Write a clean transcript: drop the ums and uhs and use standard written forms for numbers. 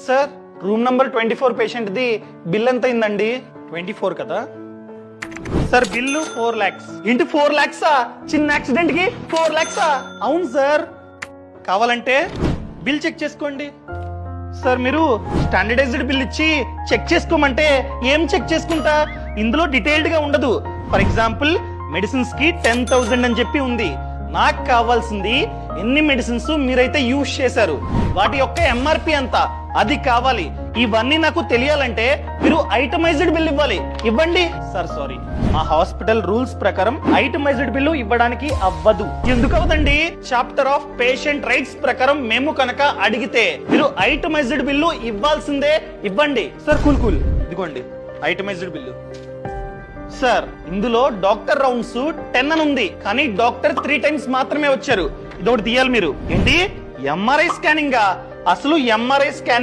Sir room number 24 patient the bill ఎంత అయిందండి? 24 కదా సార్. Bill 4 lakhs. ఇంటి 4 lakhs? చిన్న యాక్సిడెంట్ కి 4 lakhs? అవును సార్. కావాలంటే బిల్ చెక్ చేసుకోండి. సార్ మీరు స్టాండర్డైజ్డ్ బిల్ ఇచ్చి చెక్ చేసుకోమంటే ఏం చెక్ చేసుకుంటా? ఇందులో డీటెయిల్డ్ గా ఉండదు. ఫర్ ఎగ్జాంపుల్ మెడిసిన్స్ కి 10,000 అని చెప్పి ఉంది. నాకు కావాల్సింది ఎన్ని మెడిసిన్స్ మీరైతే యూజ్ చేశారు, వాటి యొక్క ఎంఆర్పి ఎంత, అది కావాలి. ఇవన్నీ నాకు తెలియాలంటే మీరు ఐటమైజ్డ్ బిల్ ఇవ్వాలి. ఇవ్వండి సార్. సారీ, మా హాస్పిటల్ రూల్స్ ప్రకారం ఐటమైజ్డ్ బిల్లు ఇవ్వడానికి అవ్వదు. ఎందుకు అవ్వదండి? చాప్టర్ ఆఫ్ పేషెంట్ రైట్స్ ప్రకారం మేము కనుక అడిగితే మీరు ఐటమైజ్డ్ బిల్లు ఇవ్వాల్సిందే. ఇవ్వండి సార్. కూల్ ఇదిగోండి ఐటమైజ్డ్ బిల్లు. సార్ ఇందులో డాక్టర్ రౌండ్స్ 10 అని ఉంది, కానీ డాక్టర్ 3 times మాత్రమే వచ్చారు. ఇదొకటి తీయాలి మీరు. ఏంటి ఎంఆర్ఐ స్కానింగ్? అసలు ఎంఆర్ఐ స్కానింగ్